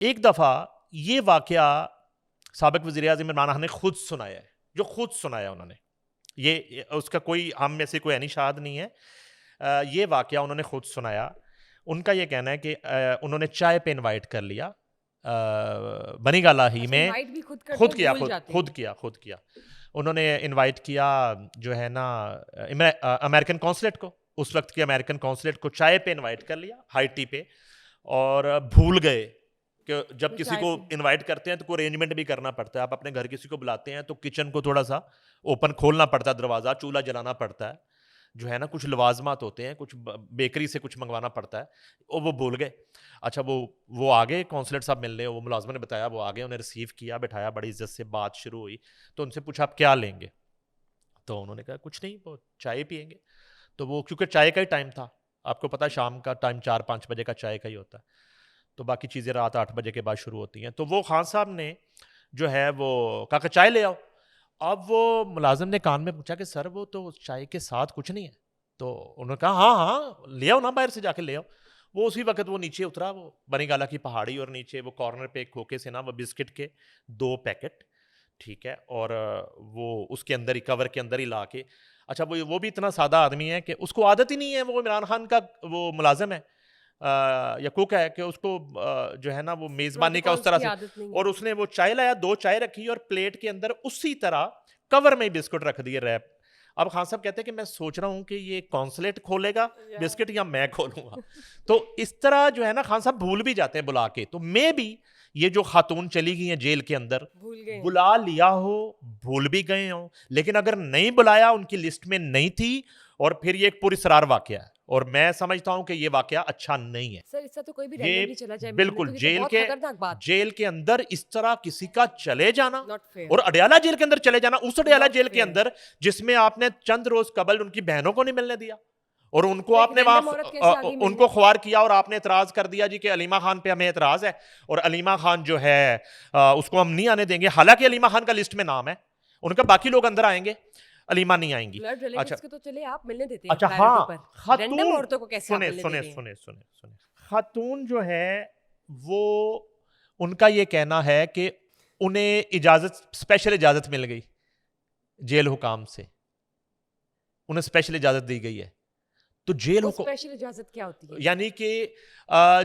एक दफ़ा ये वाक़या साबिक़ वज़ीर-ए-आज़म इमरान खान ने खुद सुनाया है, जो खुद सुनाया उन्होंने। ये उसका कोई हम में से कोई यानी शाहद नहीं है। ये वाक़या उन्होंने खुद सुनाया। उनका ये कहना है कि उन्होंने चाय पे इनवाइट कर लिया बनीगाला ही अच्छा, में। इनवाइट भी खुद करते खुद हैं, किया, भूल खुद जाते खुद हैं। किया, खुद किया। उन्होंने इनवाइट किया जो है ना अमेरिकन कॉन्सुलेट को, उस वक़्त के अमेरिकन कॉन्सुलेट को चाय पे इनवाइट कर लिया, हाई टी पे, और भूल गए कि जब वो किसी चाय को पे इनवाइट करते हैं तो कोई अरेंजमेंट भी करना पड़ता है। आप अपने घर किसी को बुलाते हैं तो किचन को थोड़ा-सा ओपन खोलना पड़ता है दरवाज़ा, चूल्हा जलाना पड़ता है। जो है ना कुछ लवाज़मात होते हैं, कुछ बेकरी से कुछ मंगवाना पड़ता है, और वो भूल गए। अच्छा, वो आ गए कौंसलर साहब मिलने, वो मुलाज़िम ने बताया, वो आ गए, उन्हें रिसीव किया, बिठाया, बड़ी इज़्ज़त से बात शुरू हुई। तो उनसे पूछा, आप क्या लेंगे? तो उन्होंने कहा कुछ नहीं, वो चाय पिएँगे। तो वो क्योंकि चाय का ही टाइम था, आपको पता है शाम का टाइम 4-5 बजे का चाय का ही होता है। तो बाकी चीज़ें रात 8 बजे के बाद शुरू होती हैं। तो वो खान साहब ने जो है वो कहा कि चाय ले आओ। अब वो मुलाज़िम ने कान में पूछा कि सर वो तो चाय के साथ कुछ नहीं है। तो उन्होंने कहा हाँ, हाँ, ले आओ ना, बाहर से जाके ले आओ। वो उसी वक़्त वो नीचे उतरा, वो बनीगाला की पहाड़ी, और नीचे वो कॉर्नर पे एक खोखे से ना वो बिस्किट के 2 पैकेट, ठीक है? और वो उसके अंदर ही, कवर के अंदर ही ला के, अच्छा वो भी इतना सादा आदमी है कि उसको आदत ही नहीं है, वो इमरान खान का वो मुलाज़िम है या कुक है, कि उसको जो है ना वो मेज़बानी का उस प्रोटोकॉल्स तरह की से। आदत नहीं और है। उसने वो चाय लाया, 2 चाय रखी और प्लेट के अंदर उसी तरह कवर में ही बिस्कुट रख दिए, रैप। अब खान साहब कहते हैं कि मैं सोच रहा हूँ कि ये कॉन्सुलेट खोलेगा या बिस्किट या मैं खोलूँगा। तो इस तरह जो है ना खान साहब भूल भी जाते हैं बुला के। तो मेबी ये जो खातून चली गई हैं जेल के अंदर, भूल गए हैं। बुला लिया हो, भूल भी गए हों, लेकिन अगर नहीं बुलाया, उनकी लिस्ट में नहीं थी, और फिर ये एक पुरस्रार वाक़या है, और मैं समझता हूँ कि ये वाक़या अच्छा नहीं है। सर, इससे तो कोई भी ये रैंडमली चला जाए मिलने, बिल्कुल तो ये तो बहुत खतरनाक बात है। जेल के अंदर इस तरह किसी का चले जाना, नॉट फेयर, और अडयाला जेल के अंदर चले जाना, उस अडयाला नॉट जेल के फेयर। अंदर जिसमें आपने चंद रोज कबल उनकी बहनों को नहीं मिलने दिया, और उनको तो एक आपने रैंडम औरत कैसे आ गई उनको मिलने? ख्वार किया, और आपने एतराज कर दिया जी कि अलीमा खान पे हमें एतराज है, और अलीमा खान जो है उसको हम नहीं आने देंगे, हालांकि अलीमा खान का लिस्ट में नाम है उनका, बाकी लोग अंदर आएंगे, अलीमा नहीं आएंगी। ब्लड अच्छा, रिलेटिव्स के तो चले आप मिलने देते हैं अच्छा, प्रायोरिटी हाँ, पर, रैंडम खातून, औरतों को कैसे आप सुने मिलने दे सुने रहे हैं? सुने सुने सुने, खातून जो है वो, उनका ये कहना है कि उन्हें इजाजत, स्पेशल इजाजत मिल गई जेल हुकाम से, उन्हें स्पेशल इजाजत दी गई है। तो जेल वो हुकुम स्पेशल इजाजत क्या होती है? यानी कि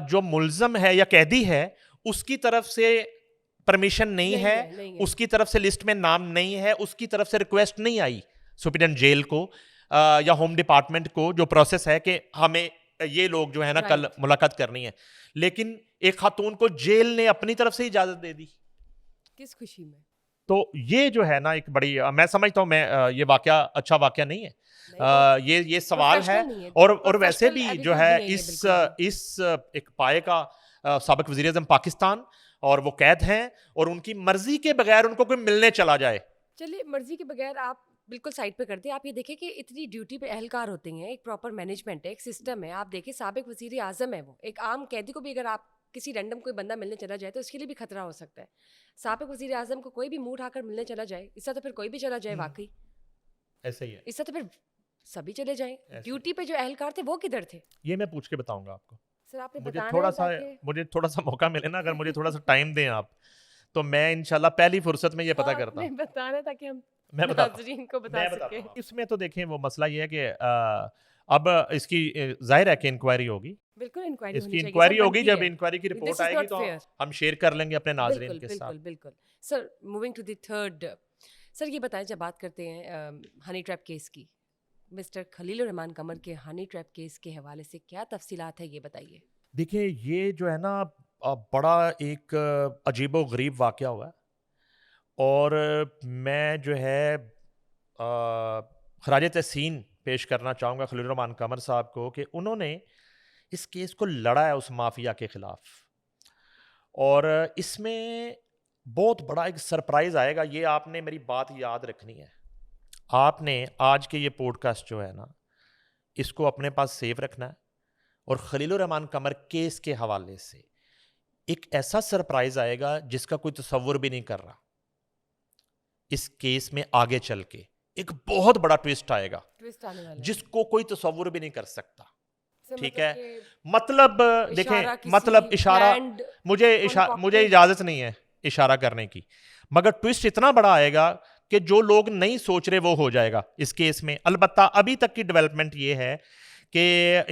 जो मुल्जम है या कैदी है, उसकी तरफ से परमिशन नहीं नहीं है, है, नहीं है। उसकी तरफ से लिस्ट में नाम नहीं है, उसकी तरफ से रिक्वेस्ट नहीं आई सुप्रीडेंट जेल को या होम डिपार्टमेंट को, जो प्रोसेस है कि हमें ये लोग जो है ना कल राइट। मुलाकात करनी है, लेकिन एक खातून को जेल ने अपनी तरफ से इजाजत दे दी। किस खुशी में? तो ये जो है ना एक बड़ी मैं समझता हूँ, मैं ये वाकया अच्छा वाकया नहीं है। नहीं, वो ये सवाल है, प्रोफेशनल नहीं है। और वैसे प्रोफेशनल भी जो एटीट्यूड है भी नहीं है इस बिल्कुल भी। इस एक पाए का साबिक वज़ीर आज़म पाकिस्तान, और वो कैद हैं, और उनकी मर्जी के बगैर उनको कोई मिलने चला जाए। चलिए, मर्जी के बगैर आप बिल्कुल साइड पे कर दिए। आप ये देखिए कि इतनी ड्यूटी पे एहलकार होते हैं, एक प्रॉपर मैनेजमेंट है, एक सिस्टम है। आप देखिए साबिक वज़ीर आज़म है वो। एक आम कैदी को भी अगर आप किसी रैंडम कोई बंदा मिलने चला जाए तो उसके लिए भी खतरा हो सकता है। साबिक वज़ीर आज़म को कोई भी मुँह उठाकर मिलने चला जाए, इससे तो फिर कोई भी चला जाए वाक़ई। ऐसे ही है, इससे तो फिर सभी चले जाएँ। ऐसे ही। ड्यूटी पे जो एहलकार थे वो किधर थे? ये मैं पूछ के बताऊंगा आपको। सर, आपने मुझे बताना थोड़ा है सा ताकि मुझे थोड़ा सा मौका मिले ना, अगर मुझे थोड़ा सा टाइम दें आप, तो मैं इंशाल्लाह पहली फुर्सत में ये पता हाँ, करता आपने हूँ। बताना है ताकि हम मैं बताता हूँ, नाज़रीन को बता मैं बताता सकें। हूँ। इसमें तो देखें वो मसला ये है कि अब इसकी ज़ाहिर है कि इंक्वायरी होगी। बिल्कुल इंक्वायरी होनी इसकी चाहिए सर, इंक्वायरी होगी, बनती जब है। इंक्वायरी की दिस रिपोर्ट इज़ आएगी नॉट तो फेयर। हम शेयर कर लेंगे अपने नाज़रीन बिल्कुल, के साथ। बिल्कुल, बिल्कुल। Sir, moving to the third, sir ये बताएं, जब बात करते हैं हनी ट्रैप केस की, मिस्टर खलीलुर रहमान कमर के हनी ट्रैप केस के हवाले से क्या तफसीलात है, ये बताइए। देखिए ये जो है ना बड़ा एक अजीबो-गरीब वाक़या हुआ है, और मैं जो है ख़राज तहसीन पेश करना चाहूँगा खलीलुर रहमान कमर साहब को कि उन्होंने इस केस को लड़ा है उस माफिया के खिलाफ, और इसमें बहुत बड़ा एक सरप्राइज आएगा, ये आपने मेरी बात याद रखनी है। आपने आज के ये पॉडकास्ट जो है ना, इसको अपने पास सेव रखना है, और खलीलुर रहमान कमर केस के हवाले से एक ऐसा सरप्राइज आएगा जिसका कोई तसव्वुर भी नहीं कर रहा। इस केस में आगे चल के एक बहुत बड़ा ट्विस्ट आएगा ट्विस्ट आने वाला है। जिसको कोई तसव्वुर भी नहीं कर सकता। से ठीक मतलब है, कि मतलब देखें, इशारा मतलब किसी इशारा, प्लान्ड मुझे कॉन्कॉक्टेड इजाजत नहीं है इशारा करने की, मगर ट्विस्ट इतना बड़ा आएगा कि जो लोग नहीं सोच रहे वो हो जाएगा इस केस में। अलबत्ता अभी तक की डेवलपमेंट ये है कि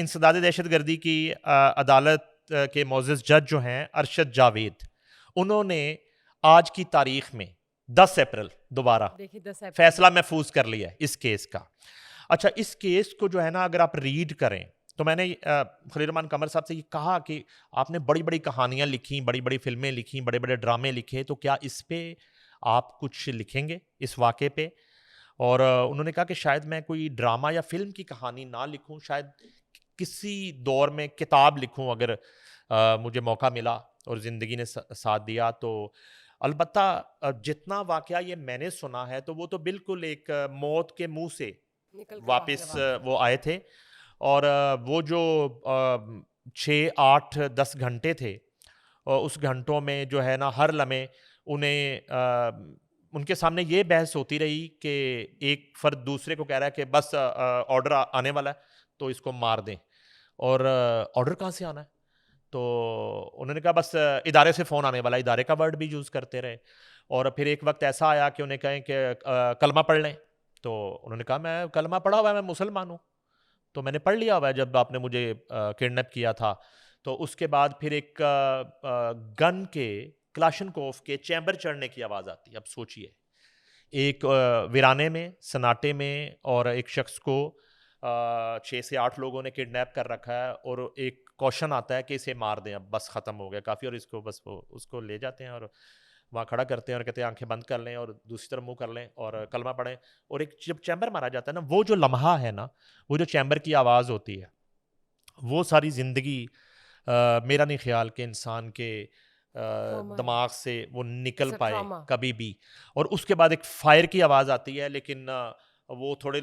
इंसदाद दहशतगर्दी की अदालत के मोअज़्ज़ज़ जज जो हैं अरशद जावेद, उन्होंने आज की तारीख में 10 अप्रैल दोबारा देखिए 10 अप्रैल फैसला महफूज कर लिया है इस केस का। अच्छा, इस केस को जो है ना, अगर आप रीड करें तो मैंने खलील रहमान कमर साहब से ये कहा कि आपने बड़ी बड़ी कहानियां लिखी, बड़ी बड़ी फिल्में लिखी, बड़े बड़े ड्रामे लिखे, तो क्या इस पे आप कुछ लिखेंगे इस वाक़े पे? और उन्होंने कहा कि शायद मैं कोई ड्रामा या फिल्म की कहानी ना लिखूं, शायद किसी दौर में किताब लिखूं अगर मुझे मौका मिला और ज़िंदगी ने साथ दिया तो। अलबत्ता जितना वाक़या ये मैंने सुना है तो वो तो बिल्कुल एक मौत के मुंह से निकल कर बाहर है वापस वहाँ से। वो आए थे। और वो जो 6, 8, 10 घंटे थे, उस घंटों में जो है ना हर लम्हे उन्हें उनके सामने ये बहस होती रही कि एक फ़र्द दूसरे को कह रहा है कि बस ऑर्डर आने वाला है तो इसको मार दें, और ऑर्डर कहाँ से आना है? तो उन्होंने कहा बस इदारे से फ़ोन आने वाला है, इदारे का वर्ड भी यूज़ करते रहे। और फिर एक वक्त ऐसा आया कि उन्हें कहें कि कलमा पढ़ लें, तो उन्होंने कहा मैं कलमा पढ़ा हुआ है, मैं मुसलमान हूँ, तो मैंने पढ़ लिया हुआ है जब आपने मुझे किडनैप किया था। तो उसके बाद फिर एक गन के क्लाशनकोफ के चैम्बर चढ़ने की आवाज़ आती है। अब सोचिए, एक वीराने में, सन्नाटे में, और एक शख्स को 6 से 8 लोगों ने किडनैप कर रखा है, और एक क्वेश्चन आता है कि इसे मार दें, अब बस ख़त्म हो गया काफ़ी, और इसको बस वो उसको ले जाते हैं और वहाँ खड़ा करते हैं और कहते हैं आंखें बंद कर लें और दूसरी तरफ मुंह कर लें और कलमा पढ़ें। और एक जब चैम्बर मारा जाता है ना, वो जो लम्हा है ना, वो जो चैम्बर की आवाज़ होती है, वो सारी ज़िंदगी मेरा नहीं ख्याल कि इंसान के ट्रॉमा है। दिमाग से वो निकल इट्स अ पाए ट्रॉमा। कभी भी। और उसके बाद एक फायर की आवाज़ आती है, लेकिन वो थोड़े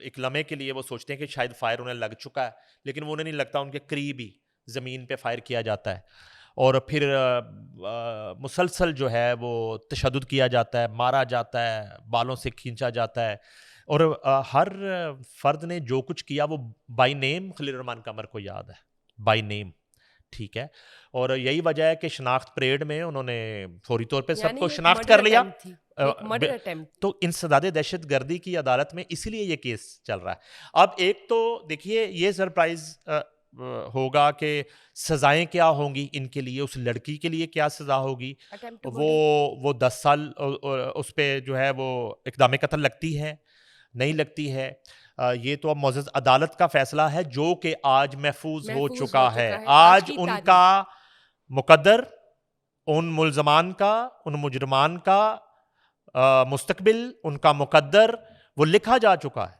एक लम्हे के लिए वो सोचते हैं कि शायद फायर उन्हें लग चुका है, लेकिन वो उन्हें नहीं लगता, उनके करीब ही ज़मीन पे फायर किया जाता है। और फिर मुसलसल जो है वो तशद्दुद किया जाता है, मारा जाता है, बालों से खींचा जाता है। और हर फर्द ने जो कुछ किया वो बाय नेम खलील रहमान कमर को याद है, बाय नेम, ठीक है। और यही वजह है कि शनाख्त परेड में उन्होंने फौरी तौर पे यानी सबको ये एक शनाख्त मर्डर कर लिया। अटेम्प्ट थी। ये एक मर्डर अटेम्प्ट तो इंसदाद दहशतगर्दी की अदालत में इसीलिए ये केस चल रहा है। अब एक तो देखिए ये सरप्राइज होगा कि सजाएं क्या होंगी इनके लिए, उस लड़की के लिए क्या सजा होगी। अटेम्प्ट टू वो मर्डर। वो 10 साल उस पे जो है वो इक़दाम कत्ल लगती है, नहीं लगती है। ये तो अब मुअज़्ज़ज़ अदालत का फैसला है जो कि आज महफूज हो महफूज हो चुका है। चुका है आज आज की उनका तारीख। मुकद्दर, उन मुल्ज़मान का, उन मुजरमान का मुस्तकबिल, उनका मुकद्दर वो लिखा जा चुका है।